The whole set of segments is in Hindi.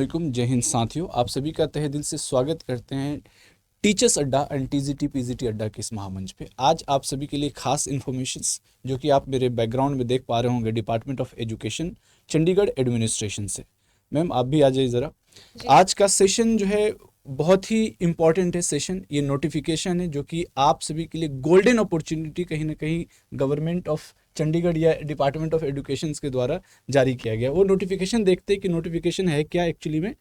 वालेकुम, जय हिंद साथियों। आप सभी का तहे दिल से स्वागत करते हैं टीचर्स अड्डा एंड टीजीटी पीजीटी अड्डा के इस महामंच पे। आज आप सभी के लिए खास इन्फॉर्मेशंस जो कि आप मेरे बैकग्राउंड में देख पा रहे होंगे, department of education Chandigarh administration से। मैम आप भी आ जाइए ज़रा। आज का सेशन जो है बहुत ही इम्पॉर्टेंट है सेशन। ये नोटिफिकेशन है जो कि आप सभी के लिए गोल्डन अपॉर्चुनिटी कहीं ना कहीं गवर्नमेंट ऑफ चंडीगढ़ या डिपार्टमेंट ऑफ एजुकेशन के द्वारा जारी किया गया। वो नोटिफिकेशन देखते हैं कि नोटिफिकेशन है क्या एक्चुअली में।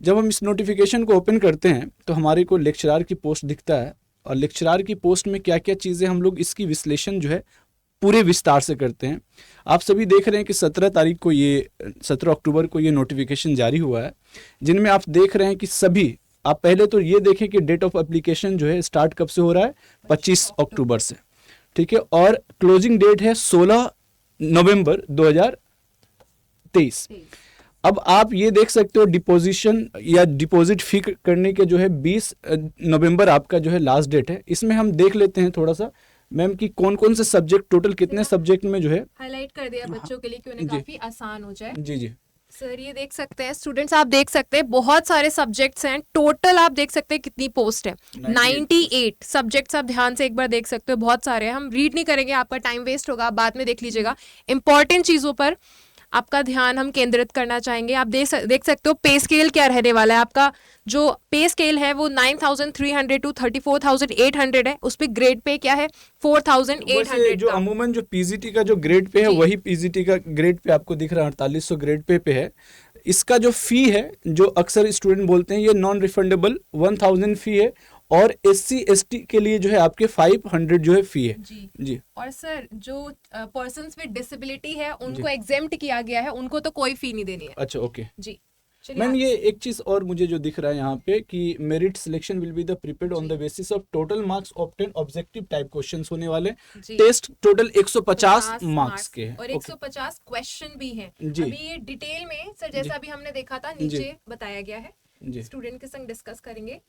जब हम इस नोटिफिकेशन को ओपन करते हैं तो हमारे को लेक्चरार की पोस्ट दिखता है, और लेक्चरार की पोस्ट में क्या क्या चीज़ें हम लोग इसकी विश्लेषण जो है पूरे विस्तार से करते हैं। आप सभी देख रहे हैं कि 17 अक्टूबर को ये नोटिफिकेशन जारी हुआ है, जिनमें आप देख रहे हैं कि सभी, आप पहले तो ये देखें कि डेट ऑफ एप्लीकेशन जो है स्टार्ट कब से हो रहा है, 25 अक्टूबर से, ठीक है, और क्लोजिंग डेट है 16 नवंबर 2023। अब आप ये देख सकते हो डिपोजिशन या डिपॉजिट फी करने के जो है 20 नवंबर आपका जो है लास्ट डेट है। इसमें हम देख लेते हैं थोड़ा सा मैम कि कौन कौन से सब्जेक्ट, टोटल कितने सब्जेक्ट में जो है हाईलाइट कर दिया बच्चों के लिए कि उन्हें काफी आसान हो जाए। जी जी सर ये देख सकते हैं स्टूडेंट्स, आप देख सकते हैं बहुत सारे सब्जेक्ट्स हैं। टोटल आप देख सकते हैं कितनी पोस्ट है, 98 सब्जेक्ट्स। आप ध्यान से एक बार देख सकते हो, बहुत सारे हैं। हम रीड नहीं करेंगे, आपका टाइम वेस्ट होगा, आप बाद में देख लीजिएगा। इंपॉर्टेंट चीजों पर आपका ध्यान हम केंद्रित करना चाहेंगे। आप देख सकते हो पे स्केल क्या रहने वाला है। आपका जो पे स्केल है वो 9300 टू 34,800 है। उस पे ग्रेड पे क्या है, 4,800 जो अमूमन जो पीजीटी का जो ग्रेड पे है वही पीजीटी का ग्रेड पे आपको दिख रहा है 4800 ग्रेड पे है। इसका जो फी है, जो अक्सर स्टूडेंट बोलते हैं, ये नॉन रिफंडेबल 1000 फी है, और SC ST के लिए जो है आपके 500 जो है फी है जी। और सर जो पर्सन्स विद डिसेबिलिटी है उनको एग्जेम्प्ट किया गया है, उनको तो कोई फी नहीं देनी है। अच्छा ओके जी। मैम ये एक चीज और मुझे जो दिख रहा है यहाँ पे कि merit selection will be the prepared on the basis of total marks obtain, objective type questions होने वाले। टेस्ट टोटल 150 मार्क्स के हैं और 150 क्वेश्चन भी हैं। अभी ये डिटेल में सर जैसा अभी हमने देखा था नीचे बताया गया है, स्टूडेंट के संग डिस्कस करेंगे।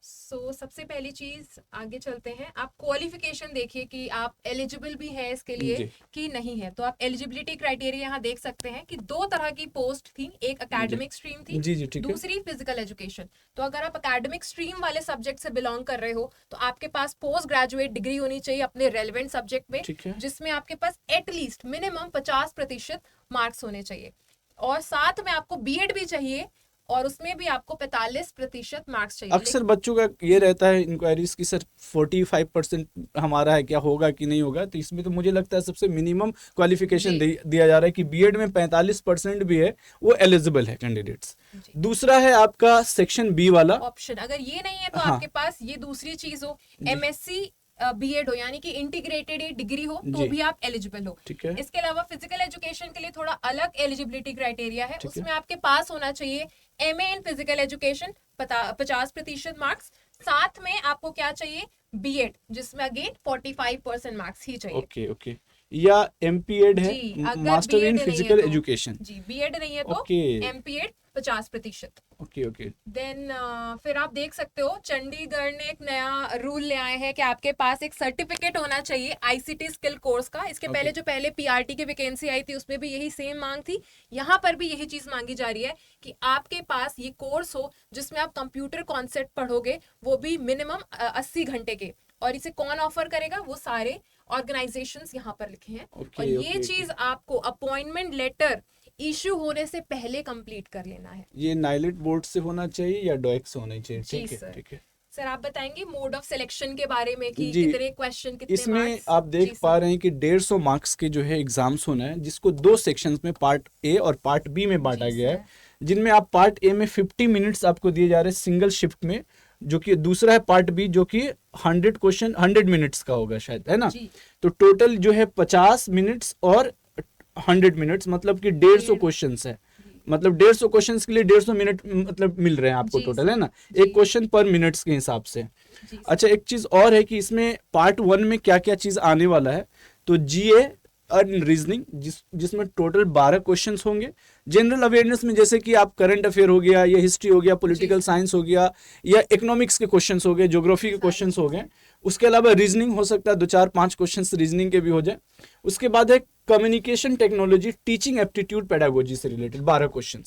सबसे पहली चीज आगे चलते हैं। आप क्वालिफिकेशन देखिए कि आप एलिजिबल भी है इसके लिए कि नहीं है। तो आप एलिजिबिलिटी क्राइटेरिया यहाँ देख सकते हैं कि दो तरह की पोस्ट थी, एक एकेडमिक स्ट्रीम थी, दूसरी फिजिकल एजुकेशन। तो अगर आप एकेडमिक स्ट्रीम वाले सब्जेक्ट से बिलोंग कर रहे हो तो आपके पास पोस्ट ग्रेजुएट डिग्री होनी चाहिए अपने रेलेवेंट सब्जेक्ट में, जिसमें आपके पास एटलीस्ट मिनिमम 50% मार्क्स होने चाहिए, और साथ में आपको बीएड भी चाहिए, और उसमें भी आपको 45% मार्क्स चाहिए। अक्सर बच्चों का ये रहता है इंक्वायरीज की सर 45% हमारा है, क्या होगा कि नहीं होगा। तो इसमें तो मुझे लगता है सबसे मिनिमम क्वालिफिकेशन दिया जा रहा है कि बीएड में 45% भी है, वो एलिजिबल है कैंडिडेट्स। दूसरा है आपका सेक्शन बी वाला ऑप्शन, अगर ये नहीं है तो आपके पास ये दूसरी चीज हो, MSc बीएड हो, यानी कि इंटीग्रेटेड डिग्री हो, तो भी आप एलिजिबल हो। इसके अलावा फिजिकल एजुकेशन के लिए थोड़ा अलग एलिजिबिलिटी क्राइटेरिया है। उसमें आपके पास होना चाहिए MA इन फिजिकल एजुकेशन 50% मार्क्स, साथ में आपको क्या चाहिए, बीएड, जिसमें अगेन 45% मार्क्स ही चाहिए। ओके या MPEd है, मास्टर इन फिजिकल एजुकेशन। जी, बीएड नहीं है तो MPEd 50%। ओके देन फिर आप देख सकते हो चंडीगढ़ ने एक नया रूल ले आए हैं कि आपके पास एक सर्टिफिकेट होना चाहिए ICT स्किल कोर्स का। इसके पहले जो PRT की वैकेंसी आई थी उसमें भी यही सेम मांग थी, यहाँ पर भी यही चीज मांगी जा रही है कि आपके पास ये कोर्स हो जिसमें आप कंप्यूटर कॉन्सेप्ट पढ़ोगे, वो भी मिनिमम 80 घंटे के। और इसे कौन ऑफर करेगा, वो सारे ऑर्गेनाइजेशंस यहाँ पर लिखे हैं। और ये चीज आपको अपॉइंटमेंट लेटर इश्यू होने से पहले कंप्लीट कर लेना है। ये नाइलेट बोर्ड से होना चाहिए या डॉक्स होना चाहिए? ठीक है सर आप बताएंगे मोड ऑफ सिलेक्शन के बारे में कि कितने क्वेश्चन, कितने इसमें मार्क्स? आप देख पा रहे हैं कि 150 मार्क्स के जो है एग्जाम्स होना है, जिसको दो सेक्शंस में पार्ट ए और पार्ट बी में बांटा गया है, जिनमें आप पार्ट ए में 50 मिनट्स आपको दिए जा रहे हैं सिंगल शिफ्ट में, जो कि दूसरा है पार्ट बी जो कि 100 क्वेश्चन 100 मिनट्स का होगा शायद, है ना। तो टोटल जो है 50 मिनट्स और 100 मिनट्स, मतलब कि 150 क्वेश्चंस है। मतलब 150 क्वेश्चंस के लिए 150 मिनट मतलब मिल रहे हैं आपको टोटल, है ना, एक क्वेश्चन पर मिनट्स के हिसाब से। अच्छा एक चीज और है कि इसमें पार्ट 1 में क्या क्या चीज आने वाला है, तो GA और रीजनिंग, जिसमें टोटल 12 क्वेश्चंस होंगे। जनरल अवेयरनेस में जैसे कि आप करंट अफेयर हो गया, या हिस्ट्री हो गया, पॉलिटिकल साइंस हो गया, या इकोनॉमिक्स के क्वेश्चंस हो गए, ज्योग्राफी के क्वेश्चंस हो गए, उसके अलावा रीजनिंग हो सकता है, 2-4-5 क्वेश्चन रीजनिंग के भी हो जाए। उसके बाद है communication technology teaching aptitude pedagogy से related 12 question.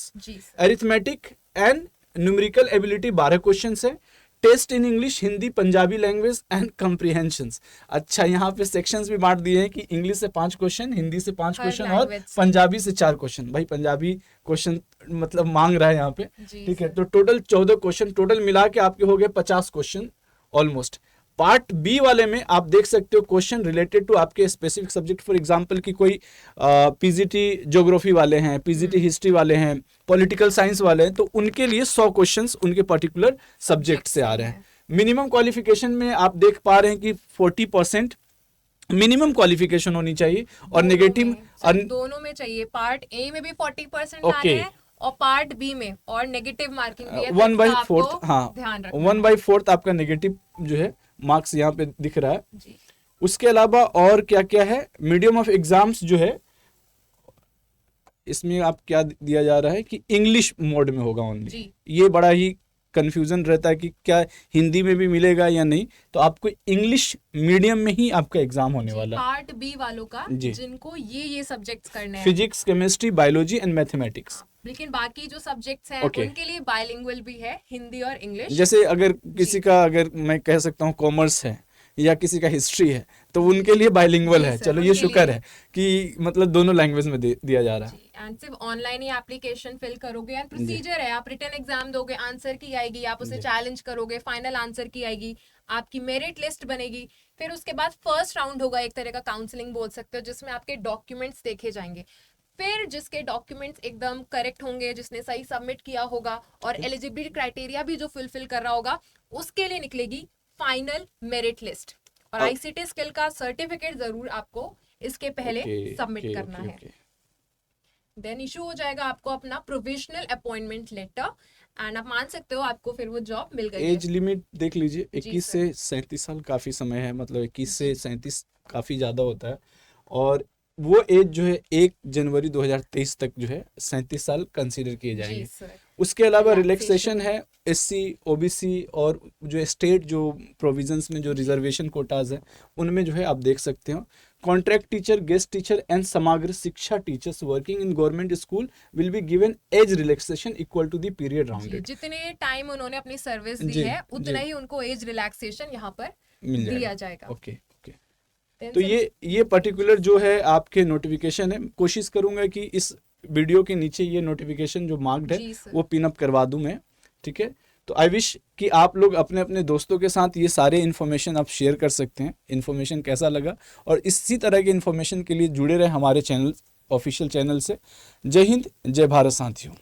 Arithmetic and numerical ability 12 question है। Test in English, Hindi, Punjabi language and comprehensions. अच्छा, यहाँ पे सेक्शंस भी बांट दिए हैं कि इंग्लिश से 5 क्वेश्चन, हिंदी से 5 क्वेश्चन और पंजाबी से 4 क्वेश्चन। भाई पंजाबी क्वेश्चन मतलब मांग रहा है यहाँ पे, ठीक है। तो टोटल 14 क्वेश्चन, टोटल मिला के आपके हो गए 50 क्वेश्चन ऑलमोस्ट। पार्ट बी वाले में आप देख सकते हो क्वेश्चन रिलेटेड टू आपके स्पेसिफिक सब्जेक्ट। फॉर एग्जांपल कि कोई पीजीटी ज्योग्राफी वाले हैं, पीजीटी हिस्ट्री वाले हैं, पॉलिटिकल साइंस वाले हैं, तो उनके लिए 100 क्वेश्चंस उनके पर्टिकुलर सब्जेक्ट से आ रहे हैं। मिनिमम क्वालिफिकेशन में आप देख पा रहे हैं कि 40% मिनिमम क्वालिफिकेशन होनी चाहिए और नेगेटिव दोनों में चाहिए। पार्ट ए में भी 40% आने हैं और पार्ट बी में और नेगेटिव मार्किंग भी है। 1/4, हाँ, 1/4 आपका नेगेटिव जो है मार्क्स यहाँ पे दिख रहा है जी। उसके अलावा और क्या क्या है, मीडियम ऑफ एग्जाम्स जो है इसमें आप क्या दिया जा रहा है कि इंग्लिश मोड में होगा ओनली। ये बड़ा ही कंफ्यूजन रहता है कि क्या हिंदी में भी मिलेगा या नहीं, तो आपको इंग्लिश मीडियम में ही आपका एग्जाम होने वाला है। पार्ट बी वालों का जिनको ये सब्जेक्ट्स करने हैं, physics, chemistry, biology and mathematics. लेकिन बाकी जो सब्जेक्ट्स हैं उनके लिए बाइलिंगुअल भी है, हिंदी और इंग्लिश। जैसे अगर किसी का, अगर मैं कह सकता हूँ कॉमर्स है या किसी का हिस्ट्री है, तो उनके लिए बाइलिंगुअल है। चलो ये शुक्र है कि मतलब दोनों लैंग्वेज में दिया जा रहा है। एंड सिर्फ ऑनलाइन ही एप्लीकेशन फिल करोगे एंड प्रोसीजर है, आप रिटन एग्जाम दोगे, आंसर की आएगी, आप उसे चैलेंज करोगे, फाइनल आंसर की आएगी, आपकी मेरिट लिस्ट बनेगी। फिर उसके बाद फर्स्ट राउंड होगा, एक तरह का काउंसलिंग बोल सकते हो, जिसमें आपके डॉक्यूमेंट्स देखे जाएंगे। फिर जिसके डॉक्यूमेंट्स एकदम करेक्ट होंगे, जिसने सही सबमिट किया होगा और एलिजिबिलिटी क्राइटेरिया भी जो फुलफिल कर रहा होगा, उसके लिए निकलेगी फाइनल मेरिट लिस्ट। और आईसीटी स्किल का सर्टिफिकेट जरूर आपको इसके पहले सबमिट करना है। देन इशू हो जाएगा आपको अपना प्रोविजनल अपॉइंटमेंट लेटर एंड आप मान सकते हो आपको फिर वो जॉब मिल गई। एज लिमिट देख लीजिए, 21 से 37 साल काफी समय है, मतलब 21 से 37 काफी ज्यादा होता है। और वो एज जो है 1 जनवरी 2023 तक जो है 37 साल कंसीडर किए जाएंगे। उसके अलावा रिलैक्सेशन है एससी, ओबीसी और जो स्टेट जो प्रोविजंस में जो रिजर्वेशन कोटाज है उनमें जो है आप देख सकते हो। Contract teacher, guest teacher and Samagra Shiksha teachers working in government school will be given as relaxation equal to the period rounded. जितने टाइम उन्होंने अपनी सर्विस दी है उतना ही उनको एज रिलैक्सेशन यहाँ पर दिया जाएगा। ओके। तो ये पर्टिकुलर जो है आपके नोटिफिकेशन है, कोशिश करूंगा कि इस वीडियो के नीचे ये नोटिफिकेशन जो मार्क्ड है वो पिन अप करवा दूं मैं, ठीक है। तो आई विश कि आप लोग अपने अपने दोस्तों के साथ ये सारे इन्फॉर्मेशन आप शेयर कर सकते हैं। इन्फॉर्मेशन कैसा लगा, और इसी तरह के इन्फॉर्मेशन के लिए जुड़े रहे हमारे चैनल, ऑफिशियल चैनल से। जय हिंद, जय भारत साथियों।